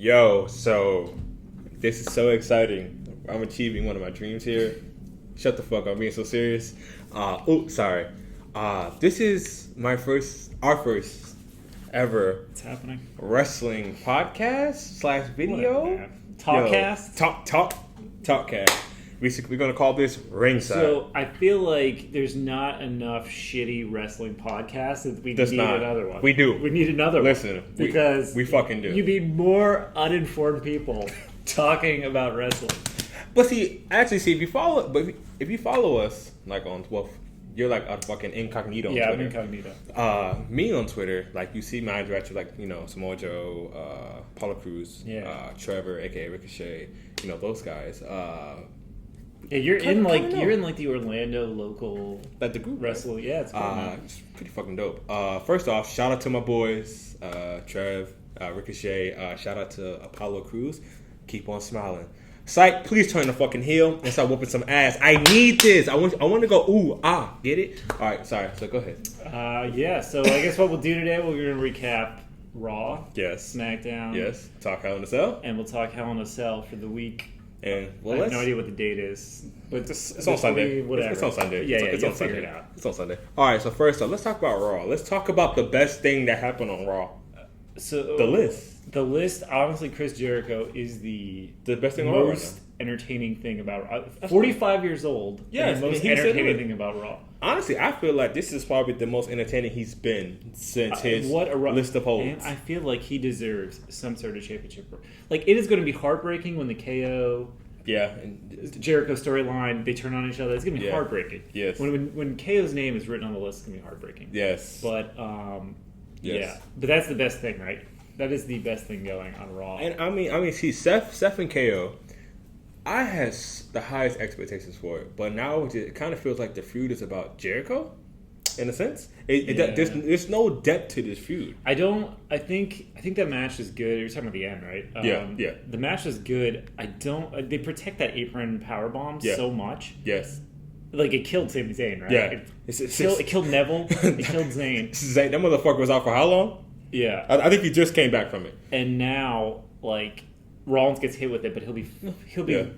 Yo, so this is so exciting. I'm achieving one of my dreams here. Shut the fuck up, I'm being so serious. Sorry. This is our first ever What's happening? wrestling podcast / video. TalkCast? TalkCast. We're going to call this Ringside. So I feel like there's not enough shitty wrestling podcasts that we need another one. We do. We need another one. Listen, because we fucking do. You need more uninformed people talking about wrestling. But if you follow us, like on, well, you're like a fucking incognito on Twitter. Yeah, I'm incognito. Me on Twitter, like you see my director, like, Samoa Joe, Paulo Cruz, Trevor, aka Ricochet, those guys. Yeah, you're in the Orlando local like the group wrestling. Yeah, it's cool, man. It's pretty fucking dope. First off, shout out to my boys, Trev, Ricochet. Shout out to Apollo Cruz. Keep on smiling. Psych, please turn the fucking heel and start whooping some ass. I need this. I want to go get it? All right, sorry. So go ahead. So I guess what we'll do today, we're going to recap Raw. Yes. Smackdown. Yes. Talk Hell in a Cell. And we'll talk Hell in a Cell for the week. And I have no idea what the date is, but it's on Sunday. Whatever. It's on Sunday. Yeah, it's on Sunday. Figure it out. It's on Sunday. All right. So first off, let's talk about Raw. Let's talk about the best thing that happened on Raw. So the list. The list. Honestly, Chris Jericho is the best thing on Raw. Most entertaining thing about Raw. 45 years old. Yeah, the most entertaining thing about Raw. Honestly, I feel like this is probably the most entertaining he's been since his list of holds. And I feel like he deserves some sort of championship. Like, it is going to be heartbreaking when the KO. Yeah, and Jericho storyline, they turn on each other. It's gonna be heartbreaking. Yes. When KO's name is written on the list, it's gonna be heartbreaking. Yes. But yeah. But that's the best thing, right? That is the best thing going on Raw. And I mean, see, Seth and KO, I had the highest expectations for it, but now it kind of feels like the feud is about Jericho, in a sense. There's no depth to this feud. I think that match is good. You're talking about the end, right? Yeah. The match is good. They protect that apron powerbomb so much. Yes. Like, it killed Sami Zayn, right? Yeah. It killed Neville. It killed Zayn. That motherfucker was out for how long? Yeah. I think he just came back from it. And now, like, Rollins gets hit with it, but he'll be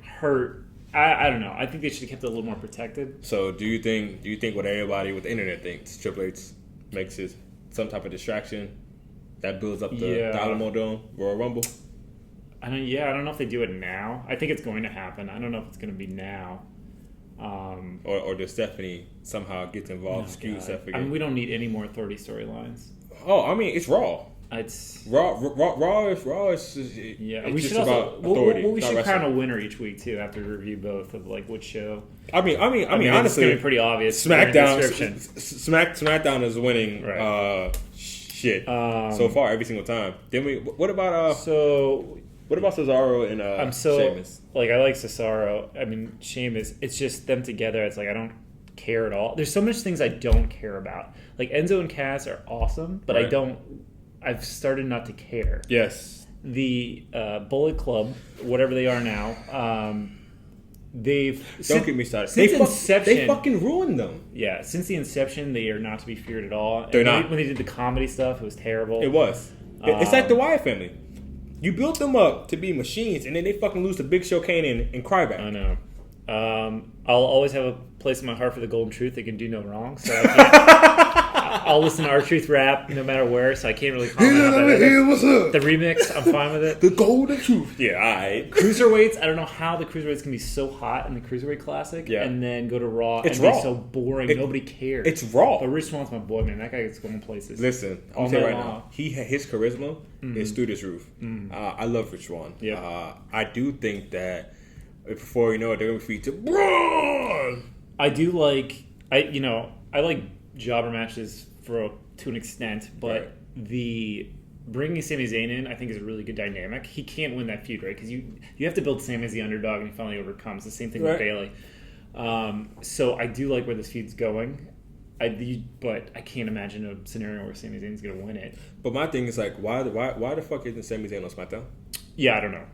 hurt. I don't know. I think they should have kept it a little more protected. So do you think what everybody with the internet thinks, Triple H makes it some type of distraction that builds up the Alamo Dome Royal Rumble? I don't know if they do it now. I think it's going to happen. I don't know if it's going to be now. Or does Stephanie somehow get involved? I mean, we don't need any more authority storylines. Oh, I mean, it's Raw. It's Raw is we should about authority. We should crown a winner each week too, after we review both of like which show. I mean, honestly, it's gonna be pretty obvious. Smackdown is winning. Right. Shit. So far, every single time. Then what about What about Cesaro and Sheamus? Like, I like Cesaro. I mean, Sheamus. It's just them together. It's like I don't care at all. There's so much things I don't care about. Like, Enzo and Cass are awesome, but I've started not to care. Yes. The Bullet Club, whatever they are now, don't get me started. Since inception, they fucking ruined them. Yeah, since the inception, they are not to be feared at all. They're not. When they did the comedy stuff, it was terrible. It was. It's like the Wyatt family. You built them up to be machines, and then they fucking lose to Big Show, Kane, and Cryback. I know. I'll always have a place in my heart for the Golden Truth. They can do no wrong. So I'll listen to R-Truth rap no matter where, so I can't really comment on that. What's up? The remix, I'm fine with it. The Golden Truth. Yeah, all right. Cruiserweights, I don't know how the Cruiserweights can be so hot in the Cruiserweight Classic and then go to Raw and be so boring. Nobody cares. It's Raw. But Rich Swan's my boy, man. That guy gets going places. Listen, I'll tell you right now. His charisma is through this roof. I love Rich Swan. Yeah. I do think that before you know it, they're going to be featured Braun. I do like, I like jobber matches to an extent, but the bringing Sami Zayn in, I think, is a really good dynamic. He can't win that feud, right? Because you have to build Sami as the underdog, and he finally overcomes. The same thing with Bayley. So I do like where this feud's going. But I can't imagine a scenario where Sami Zayn's going to win it. But my thing is, like, why the fuck isn't Sami Zayn on SmackDown? Yeah, I don't know.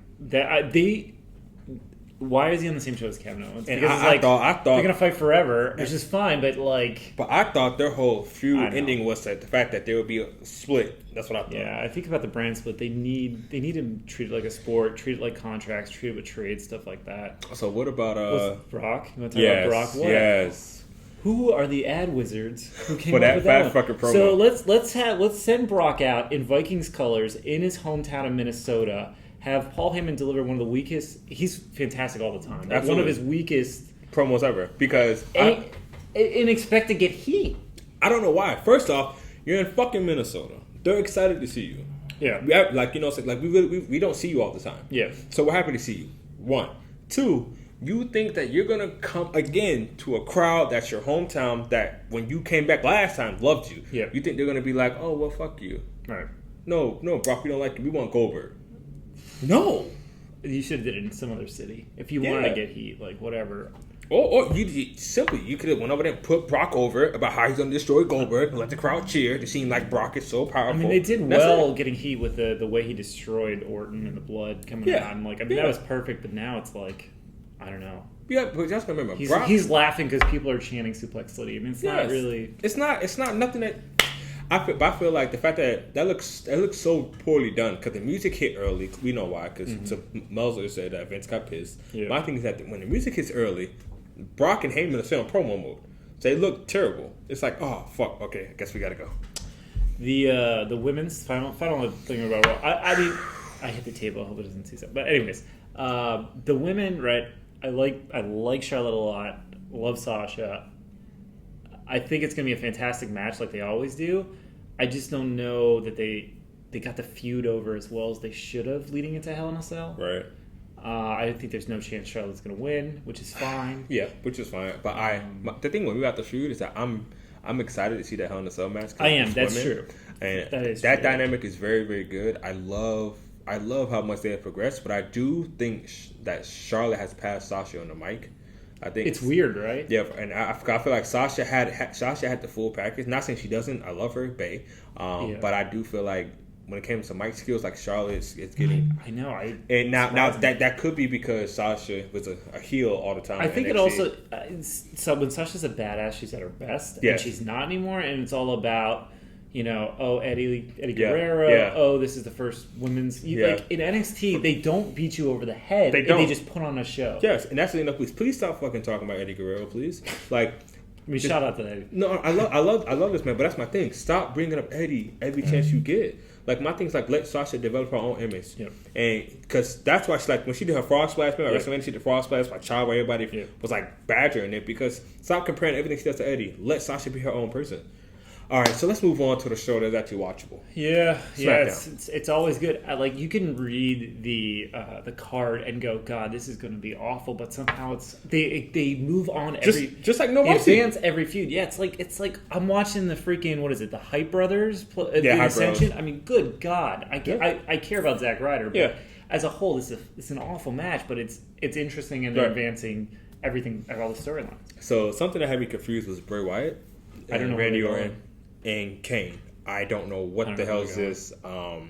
why is he on the same show as Kevin Owens? And Because I thought they're gonna fight forever, which is fine, but like. But I thought their whole feud ending was the fact that there would be a split. That's what I thought. Yeah, I think about the brand split. They need to treat it like a sport, treat it like contracts, treat it with trade, stuff like that. So what about with Brock? You want to talk about Brock? What? Yes. Who are the ad wizards who came up with with that fucking promo? So let's send Brock out in Vikings colors in his hometown of Minnesota. Have Paul Heyman deliver one of the weakest. He's fantastic all the time. Like one of his weakest promos ever. Because and expect to get heat. I don't know why. First off, you're in fucking Minnesota. They're excited to see you. Yeah. We don't see you all the time. Yeah. So we're happy to see you. 1. 2. You think that you're gonna come again to a crowd that's your hometown that when you came back last time loved you. Yeah. You think they're gonna be like, oh well, fuck you. Right. No, Brock, we don't like you. We want Goldberg. No. You should have did it in some other city if you wanted to get heat, like whatever. Or you could have went over there and put Brock over about how he's going to destroy Goldberg and let the crowd cheer to seem like Brock is so powerful. I mean, they did getting heat with the way he destroyed Orton and the blood coming out. And that was perfect, but now it's like, I don't know. Yeah, but just remember, he's laughing because people are chanting Suplex City. I mean, it's not really. It's not nothing that. I feel like the fact that looks so poorly done because the music hit early. We know why because Melzer said that Vince got pissed. Yeah. My thing is that when the music hits early, Brock and Heyman are still in promo mode. So they look terrible. It's like, oh fuck, okay, I guess we gotta go. The women's final thing about Raw. I mean, I hit the table. I hope it doesn't see that. But anyways, the women, right? I like Charlotte a lot. Love Sasha. I think it's gonna be a fantastic match, like they always do. I just don't know that they got the feud over as well as they should have leading into Hell in a Cell. Right. I think there's no chance Charlotte's going to win, which is fine. Yeah, which is fine. But the thing when we got the feud is that I'm excited to see that Hell in a Cell match. I am. That's true. And that dynamic is very, very good. I love how much they have progressed, but I do think that Charlotte has passed Sasha on the mic. I think it's weird, right? Yeah, and I feel like Sasha had the full package. Not saying she doesn't. I love her, bae. But I do feel like when it came to mic skills, like Charlotte, it's getting. I know. And now that could be because Sasha was a heel all the time. I think it also. So when Sasha's a badass, she's at her best, and she's not anymore. And it's all about, Eddie Guerrero. Yeah. Oh, this is the first women's. Like in NXT, they don't beat you over the head. They just put on a show. Yes, and that's enough. Please stop fucking talking about Eddie Guerrero, please. Like. I mean, shout out to Eddie. No, I love this man, but that's my thing. Stop bringing up Eddie every chance you get. Like my thing is like let Sasha develop her own image, and because that's why she when she did her frog splash, man, WrestleMania she did frog splash, like Child, where everybody was like badgering it because stop comparing everything she does to Eddie. Let Sasha be her own person. All right, so let's move on to the show that's actually watchable. Yeah, it's always good. You can read the card and go, God, this is going to be awful, but somehow they move on just like no mercy. Advance every feud. Yeah, it's like I'm watching the freaking the Hype Brothers the Hype Ascension. Brothers. I mean, good God, I care about Zack Ryder, but as a whole, it's an awful match, but it's interesting and they're advancing everything at all the storylines. So something that had me confused was Bray Wyatt. I don't know Randy Orton. And Kane. I don't know what the hell is this. I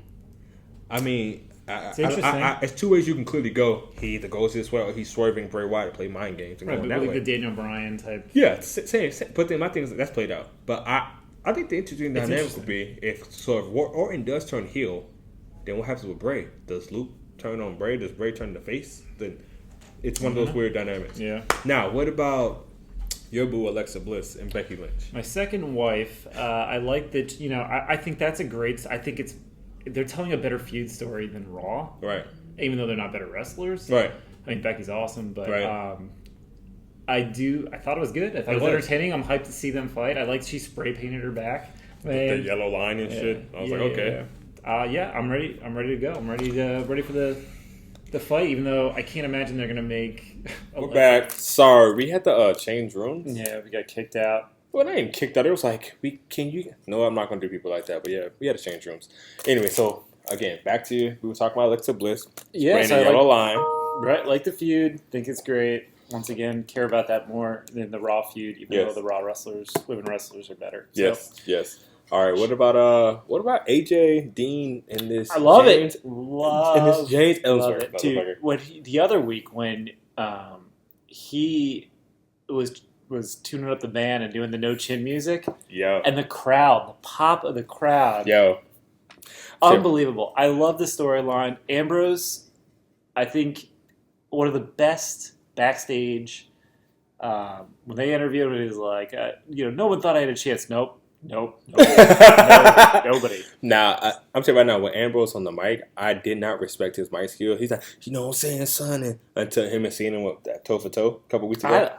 mean, it's interesting. It's two ways you can clearly go. He either goes this way or he's swerving Bray Wyatt to play mind games. And right, going but that like way. the Daniel Bryan type. Yeah, same. But then my thing is that's played out. But I think the interesting dynamic would be if Orton does turn heel, then what happens with Bray? Does Luke turn on Bray? Does Bray turn the face? Then it's one of those weird dynamics. Yeah. Now, what about your boo Alexa Bliss and Becky Lynch? My second wife, I like that. I think that's a great. I think they're telling a better feud story than Raw, right? Even though they're not better wrestlers, right? I mean, Becky's awesome, but right. I thought it was good. I thought it was entertaining. I'm hyped to see them fight. I like she spray painted her back, the yellow line and shit. I was like, okay, I'm ready. I'm ready to go. I'm ready for the fight, even though I can't imagine they're going to make... We're back. Sorry, we had to change rooms. Yeah, we got kicked out. Well, I ain't kicked out. It was like, No, I'm not going to do people like that. But yeah, we had to change rooms. Anyway, so again, back to we were talking about Alexa Bliss. Yes, the yellow line. Right, like the feud. Think it's great. Once again, care about that more than the Raw feud, even though the Raw women wrestlers are better. Yes. All right, what about AJ Dean in this? I love James, it. Love in this James Ellsworth it. Dude, the other week when he was tuning up the band and doing the no chin music. Yo. And the crowd, the pop of the crowd. Yo. Unbelievable. I love the storyline. Ambrose, I think, one of the best backstage. When they interviewed him, he was like, no one thought I had a chance. Nope. Nobody. Now, I'm saying right now, with Ambrose on the mic, I did not respect his mic skill. He's like, you know what I'm saying, son? And until him and seeing him with that toe for toe a couple weeks ago.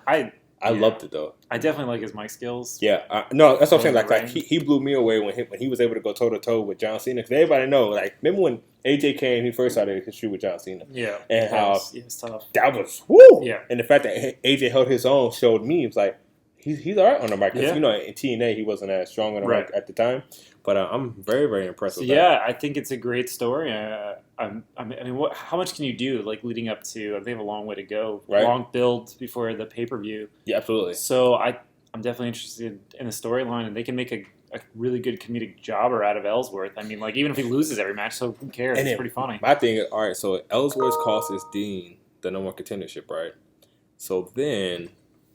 I loved it, though. I definitely like his mic skills. Yeah. No, that's what I'm saying. Like he blew me away when he was able to go toe-to-toe with John Cena. Because everybody know, like, remember when AJ came, he first started his shoot with John Cena. Yeah. And how tough. that was, woo! Yeah. And the fact that AJ held his own showed me, it was like, he's all right on the mic. Because, in TNA, he wasn't as strong on the mic at the time. But I'm very, very impressed with that. Yeah, I think it's a great story. I mean, how much can you do, like, leading up to, they have a long way to go. Right. Long build before the pay-per-view. Yeah, absolutely. So I'm definitely interested in the storyline, and they can make a really good comedic jobber out of Ellsworth. I mean, like, even if he loses every match, so who cares? It's pretty funny. My thing is, all right, so Ellsworth costs Dean the No More Contendership, right? So then,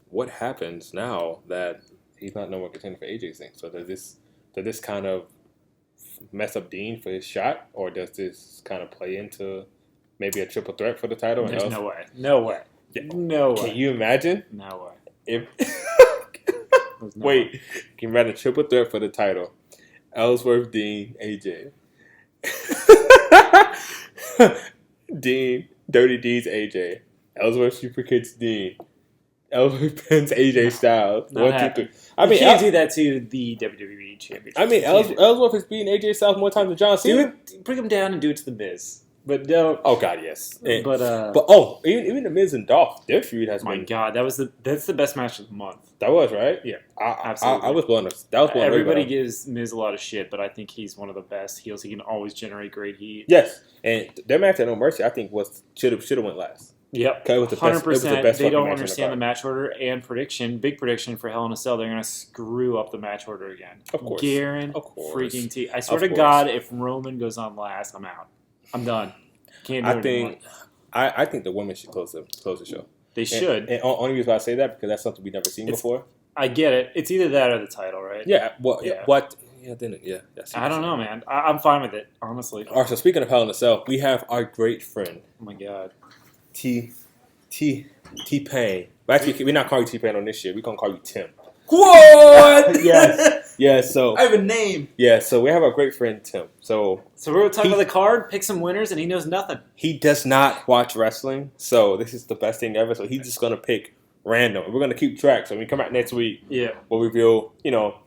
what happens now that he's not No More Contender for AJ's thing? So does this kind of mess up Dean for his shot, or does this kind of play into maybe a triple threat for the title? There's no way. No way. Yeah. No way. Can you imagine? No way. If no wait, way. can you imagine a triple threat for the title? Ellsworth, Dean, AJ. Dean, Dirty D's AJ. Ellsworth Super Kids Dean. Ellsworth pins AJ Styles. Not 1, 2, 3. You can't do that to the WWE Championship. I mean, Ellsworth is beating AJ Styles more times than John Cena. Bring him down and do it to the Miz. But don't. Oh God, yes. But even the Miz and Dolph, their feud has been. My God, that's the best match of the month. That was right. Yeah, absolutely. I was blown. That was blown. Everybody gives Miz a lot of shit, but I think he's one of the best heels. He can always generate great heat. Yes, and their match at No Mercy, I think, should have went last. Yep, it was the 100%. They don't understand the match order and prediction. Big prediction for Hell in a Cell. They're going to screw up the match order again. Of course, freaking T. I swear to God, if Roman goes on last, I'm out. I'm done. Can't do it anymore. I think the women should close the show. They should. And only reason why I say that because that's something we've never seen before. I get it. It's either that or the title, right? Yeah. Well, yeah. What? Yeah. I don't know, man. I'm fine with it, honestly. All right. So speaking of Hell in a Cell, we have our great friend. Oh my God. T-Pain. Actually, we're not calling you T-Pain on this shit. We're gonna call you Tim. What? Yes. So I have a name. Yeah. So we have our great friend Tim. So we're talking about the card, pick some winners, and he knows nothing. He does not watch wrestling, so this is the best thing ever. So he's just gonna pick random. We're gonna keep track. So when we come out next week, we'll reveal, your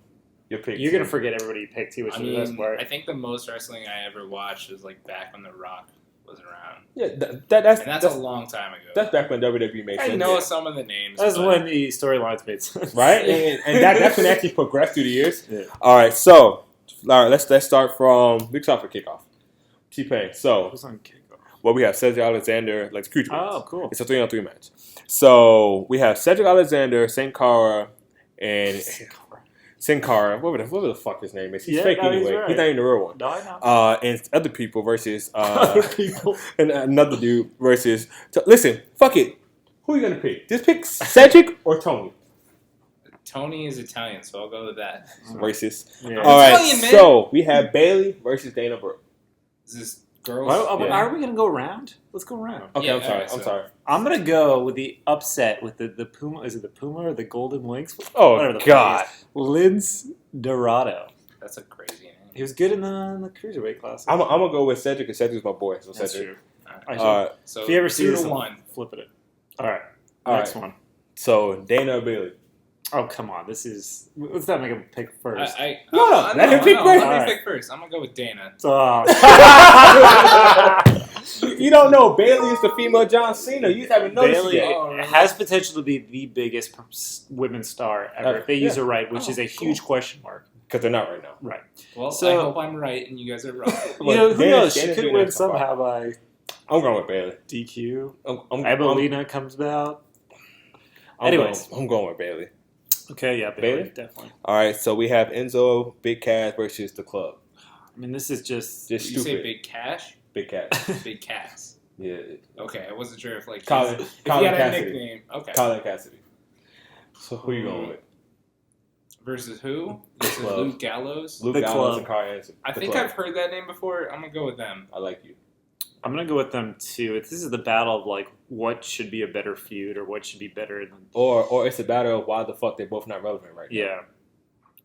pick. You're gonna forget everybody you picked too, which is the best part. I think the most wrestling I ever watched was like back when The Rock was around. Yeah, that's a long time ago. That's back when WWE made sense. I know some of the names. That's when the storylines made sense, right? and that's when it actually progressed through the years. Yeah. All right, let's start from Big Start for kickoff. T-Pain. So who's on kickoff? Well, we have Cedric Alexander, like Cruiserweights. Oh, cool. It's a 3-on-3 match. So we have Cedric Alexander, Sin Cara, and Sin Cara, whatever the fuck his name is. He's fake anyway. Right. He's not even the real one. No, I know. And other people versus other people. And another dude versus. So listen, fuck it. Who are you gonna pick? Just pick Cedric or Tony. Tony is Italian, so I'll go with that. Racist. Yeah. All right. Italian, man. So we have Bailey versus Dana Brooke. Is this girls? Are we gonna go around? Let's go around. Okay, Yeah, I'm sorry. I'm gonna go with the upset with the Puma. Is it the Puma or the Golden Links? Oh Whatever the God, Lince Dorado. That's a crazy name. He was good in the cruiserweight class. I'm gonna go with Cedric, because Cedric's my boy. So That's Cedric. true. So if you ever see 2 this, to 1. flip it. All right. All Next right. one. So Dana or Bailey. Oh come on! Let's not make him pick first. Let him pick first. Let me pick first. I'm gonna go with Dana. You don't know Bailey is the female John Cena. You haven't noticed Bailey yet. has potential to be the biggest women's star ever if they use her right, which is a huge question mark. Because they're not right now. Right. Well, So- I hope I'm right and you guys are wrong. Who knows? She Dana's could doing win that so far. somehow by I'm going with Bailey. DQ. I'm Comes out. Anyways. I'm going with Bailey. Okay, yeah, Bailey? definitely. All right, so we have Enzo, Big Cass versus the Club. I mean, this is just Did you say stupid. Big Cash? Big Cass. Big Cass. Yeah. Okay, I wasn't sure if like Colin if he had a Cassidy. nickname. Okay. Colin Cassidy. So who you going with? Versus who? This is Club. Luke Gallows. Luke The Gallows Club. and Carl Anderson. I think I've heard that name before. I'm gonna go with them. I like you. I'm gonna go with them too. This is the battle of like what should be a better feud or what should be better than. Or it's a battle of why the fuck they're both not relevant right now.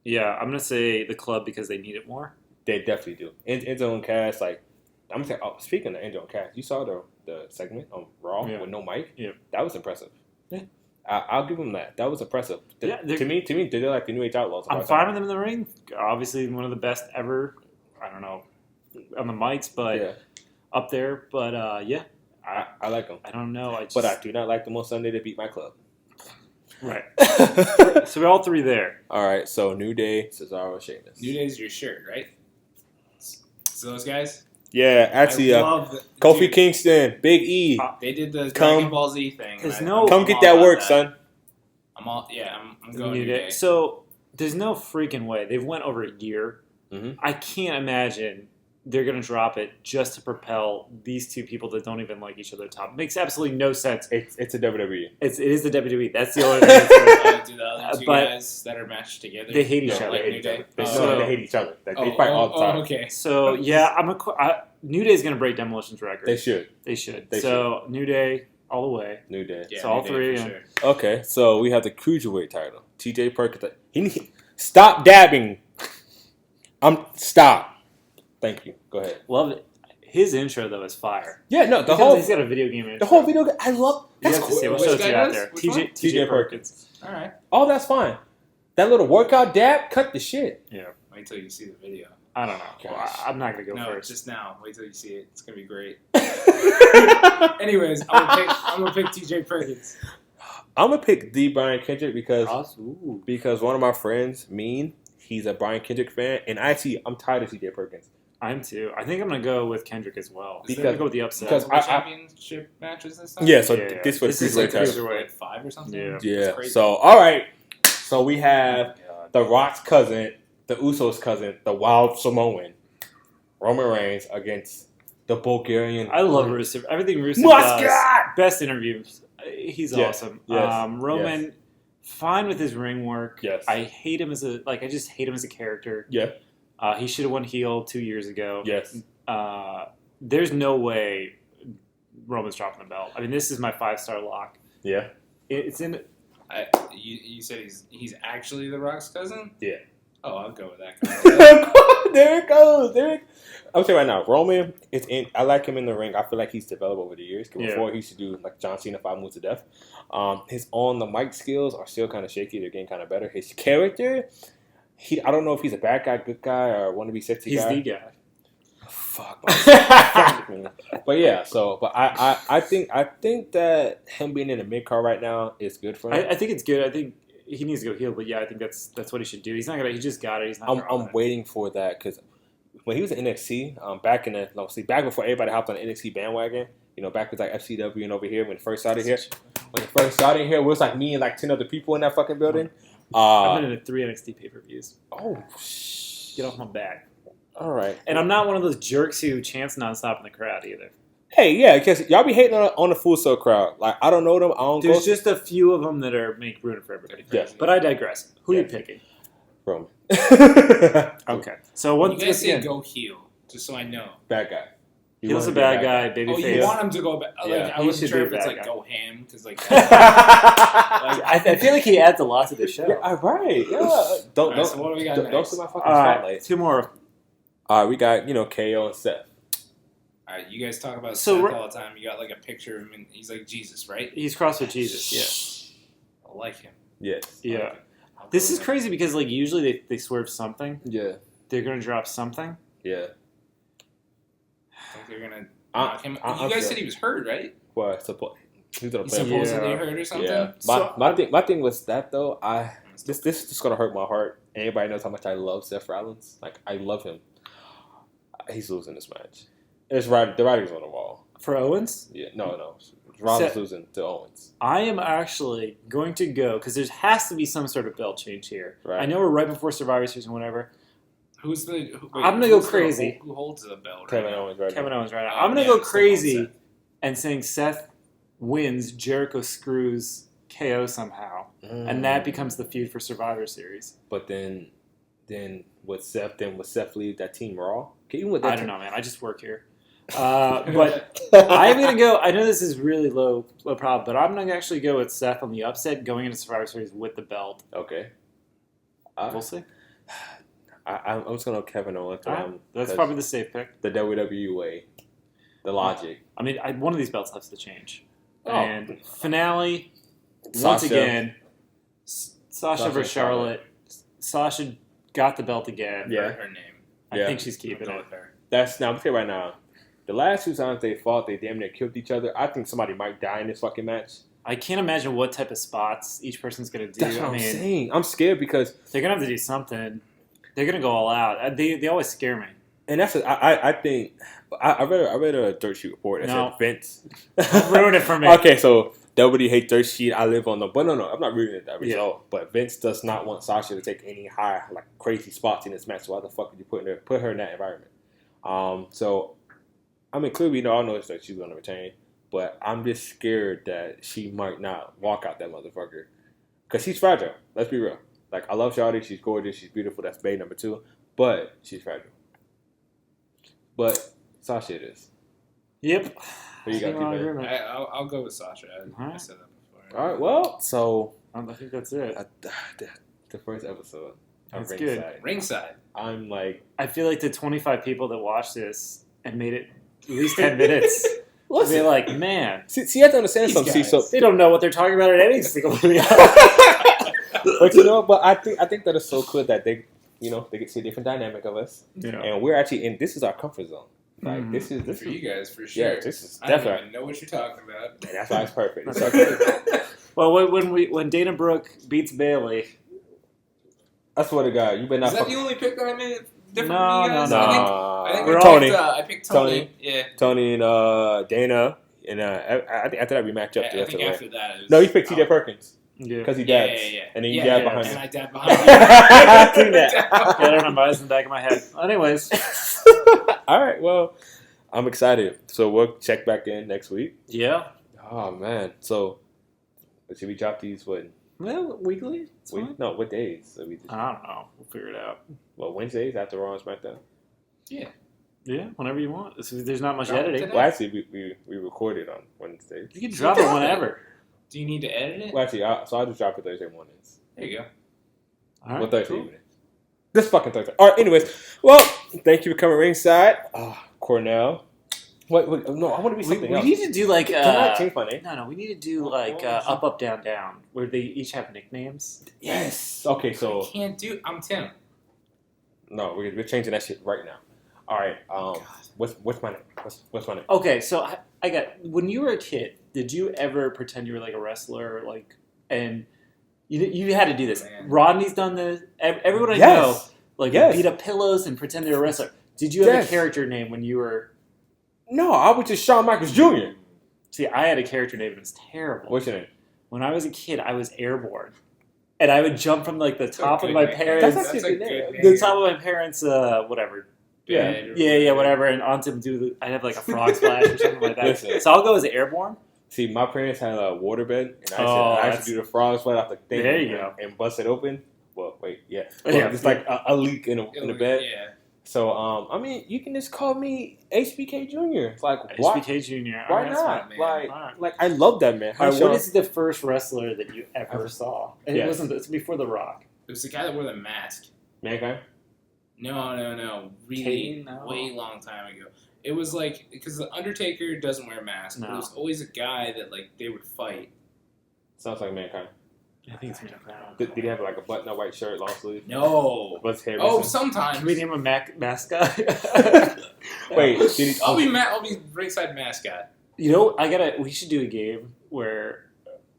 Yeah. I'm gonna say the Club because they need it more. They definitely do. Enzo and Cass, like, I'm gonna say. Oh, speaking of Enzo and Cass, you saw the segment on Raw with no mic. Yeah, that was impressive. Yeah, I'll give them that. That was impressive. To me, they're like the New Age Outlaws. I'm fine with them in the ring. Obviously, one of the best ever. I don't know on the mics, but up there. But I like them. I don't know. But I do not like them on Sunday to beat my club. Right. So we're all three there. All right. So New Day, Cesaro, Sheamus. New Day's your shirt, right? So those guys. Yeah, actually, Kofi Kingston, Big E. They did the Dragon Ball Z thing. Come get that work, son. I'm going New Day. So there's no freaking way. They've went over a year. Mm-hmm. I can't imagine they're going to drop it just to propel these two people that don't even like each other top. It makes absolutely no sense. It's a WWE. It is the WWE. That's the only thing. Do the other two guys that are matched together? They hate each other. Like New Day? They hate each other. They fight all the time. Okay. So New Day's going to break Demolition's record. They should. New Day all the way. New Day. Yeah, so all three. Sure. Okay, so we have the cruiserweight title. TJ Perkins. Stop dabbing. Stop. Thank you. Go ahead. Love it. His intro though is fire. Yeah, no, he's got a video game intro. The whole video. I love. That's cool. We'll show it to you out there. TJ Perkins. All right. Oh, that's fine. That little workout dab, cut the shit. Yeah. Wait till you see the video. I don't know. Well, I'm not gonna go first. Just now. Wait till you see it. It's gonna be great. Anyways, I'm gonna pick TJ Perkins. I'm gonna pick the Brian Kendrick because one of my friends, he's a Brian Kendrick fan, and I'm tired of TJ Perkins. I'm too. I think I'm gonna go with Kendrick as well. Because I'm gonna go with the upset. Because championship matches this time. Yeah. So this was cruiserweight 5 or something. Yeah. So all right. So we have The Rock's cousin, the Usos' cousin, the Wild Samoan, Roman Reigns against the Bulgarian. I love Rusev. Everything Rusev does. Best interviews. He's awesome. Yes. Roman, fine with his ring work. Yes. I hate him I just hate him as a character. Yeah. He should have won heel 2 years ago. Yes. There's no way Roman's dropping the belt. I mean, this is my 5-star lock. Yeah. It's in. You said he's actually The Rock's cousin? Yeah. Oh, I'll go with that guy. There it goes. I'll tell you right now, Roman is in. I like him in the ring. I feel like he's developed over the years. Before he used to do like John Cena 5 moves to death. His on the mic skills are still kind of shaky. They're getting kind of better. His character, I don't know if he's a bad guy, good guy, or want to be sexy guy. He's the guy. Fuck. But yeah. But I think that him being in the mid card right now is good for him. I think it's good. I think he needs to go heel, but yeah, I think that's what he should do. He's not gonna. He just got it. He's not. I'm waiting for that because when he was in NXT, back before everybody hopped on the NXT bandwagon, back with like FCW and over here when he first started here. When he first started here, it was like me and like 10 other people in that fucking building. I've been in 3 NXT pay-per-views. Oh, get off my back. All right. And I'm not one of those jerks who chants nonstop in the crowd either. Hey, yeah, because y'all be hating on the Full Sail crowd. Like, I don't know them. There's just a few of them that are ruining for everybody. Yeah. But I digress. Who are you picking? Roman. Okay. So once you guys say go heel, just so I know. Bad guy. Heel's a bad guy. Babyface. You want him to go back? I wasn't sure if it's like go ham because I feel like he adds a lot to the show. Yeah, right. Yeah. Don't. So what do we got next? Don't see my fucking spotlight. 2 more. All right, we got KO and Seth. All right, you guys talk about Seth all the time. You got like a picture of him, and he's like Jesus, right? He's crossed with Jesus. Yeah. I like him. Yes. Yeah. Like this is crazy because like usually they swerve something. Yeah. They're gonna drop something. Yeah. I think they're gonna knock him. You guys said he was hurt, right? Well, he's gonna play. Supposedly hurt or something. Yeah. My thing was that though. This is just gonna hurt my heart. Anybody knows how much I love Seth Rollins. Like I love him. He's losing this match. The writing's on the wall. For Owens? Yeah. No. Rollins losing to Owens. I am actually going to go because there has to be some sort of belt change here. Right. I know we're right before Survivor Series and whatever. I'm going to go crazy. Who holds the belt? Kevin Owens right now. I'm going to go crazy and saying Seth wins, Jericho screws KO somehow, and that becomes the feud for Survivor Series. But then would Seth leave that Team Raw? Even with that I don't know, man. I just work here. But I'm going to go, I know this is really low problem, but I'm going to actually go with Seth on the upset going into Survivor Series with the belt. Okay. We'll see. I'm just going to Kevin Owens. That's probably the safe pick. The WWE way. The logic. I mean, one of these belts has to change. Oh. And finale, Sasha. once again, Sasha versus Charlotte. Sasha got the belt again. Yeah. Her name. I think she's keeping it. With her. That's now. I'm saying right now. The last 2 times they fought, they damn near killed each other. I think somebody might die in this fucking match. I can't imagine what type of spots each person's going to do. That's what I'm saying. I'm scared because they're going to have to do something. They're going to go all out. They always scare me. And that's I think I read a dirt sheet report that said Vince ruin it for me. Okay, so nobody hates dirt sheet. I live on but no, I'm not reading it that result. But Vince does not want Sasha to take any high like crazy spots in this match. So why the fuck would you put her in that environment? So I mean, clearly we all know that she's going to retain, but I'm just scared that she might not walk out that motherfucker because she's fragile. Let's be real. Like I love Shawty. She's gorgeous. She's beautiful. That's babe number 2. But she's fragile. But Sasha it is. Yep. Who you got? I'll go with Sasha. I said that before. All right. Well, so I think that's it. The first episode. That's Ringside. good. Ringside. I'm like. I feel like the 25 people that watched this and made it at least 10 minutes. Listen. They're like, man. See, you have to understand something. Guys. So They don't know what they're talking about in any single movie. But but I think that it's so cool that they get to see a different dynamic of us, and we're actually in. This is our comfort zone. Like this is for you guys for sure. Yeah, this is I don't definitely. even know what you're talking about. And that's why it's perfect. It's perfect. Well, when Dana Brooke beats Bailey, I swear to God, you better not. Is that the only pick that I made different No, from you guys? no. I think We're Tony. all- I picked Tony. Yeah. Tony and Dana, and I think after that we match up. I think after that. It was, No, you picked TJ Perkins yeah, because he dabs, Yeah. and then you dab behind And him. I dabbed behind I you. seen that. I don't know my eyes in the back of my head. Anyways, All right, well, I'm excited. So we'll check back in next week. yeah. Oh man, so should we drop these? What? Well, weekly. It's fine. No, what days? So we just, I don't know. We'll figure it out. Wednesdays after Raw and SmackDown. Yeah. Yeah, whenever you want. There's not much Drop it editing. today. Well, actually, we recorded on Wednesdays. You can drop it whenever. Do you need to edit it? Well, actually, I'll just drop it Thursday mornings. There you go. All right, Well, Thursday cool. evening. This fucking Thursday. All right. Anyways, well, thank you for coming ringside, Cornell. What? No, I want to be something We else. need to do like Can I change my name? No, we need to do like up, up, down, down, where they each have nicknames. Yes. Okay. So I can't do. I'm Tim. no, we're changing that shit right now. All right. What's my name? What's my name? Okay, so I got. When you were a kid, did you ever pretend you were like a wrestler, and you had to do this? Man. Rodney's done this. Everyone I Yes. know, Yes. beat up pillows and pretend they're a wrestler. Did you have Yes. a character name when you were? No, I was just Shawn Michaels Jr. See, I had a character name. It was terrible. What's your name? When I was a kid, I was Airborne, and I would jump from like the That's a top of good my name. parents, That's That's actually a a good good name. name. the top of my parents, whatever. Yeah, whatever, and onto do. I'd have like a frog splash or something like that. Listen. So I'll go as Airborne. See, my parents had a waterbed, and Oh, I used to do the frog sweat off the thing. There you go. And bust it open. Well, wait, yeah. Yeah. Well, it's like a leak in the bed. Yeah. So, I mean, you can just call me HBKjr. It's like, why? HBKjr. Why Alright, not? man. Like, like, I love that man. Alright, what is the first wrestler that you ever saw? And Yes. it wasn't. It's before The Rock. It was the guy that wore the mask. Mankind? No. Really, Kane? No. way long time ago. It was like because the Undertaker doesn't wear a mask. But No. it was always a guy that like they would fight. Sounds like Mankind. I think it's Mankind. Did he have like a button-up white shirt, long sleeve? No. What's hair? Oh, missing? sometimes. Can we name a mascot? Wait, did he? I'll be ringside mascot. You know, we should do a game where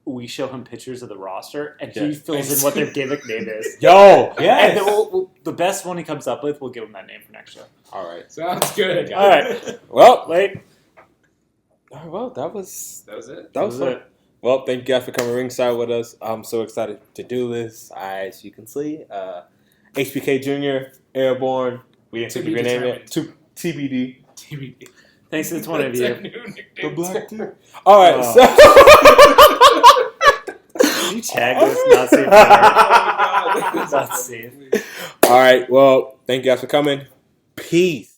we show him pictures of the roster and he Yeah. fills in what their gimmick name is. Yo, And yes. then the best one he comes up with, we'll give him that name for next show. All right. Sounds good. All right. Well, Wait. all right, well, that was That was it. that was fun. Well, thank you guys for coming ringside with us. I'm so excited to do this. As you can see, HBK Jr., Airborne. We didn't To think be of your name yet. determined. TBD. TBD. Thanks to the 20 of you. The black dude. All right, Oh. so You tag this not safe. Not safe. all right. Well, thank you guys for coming. Peace.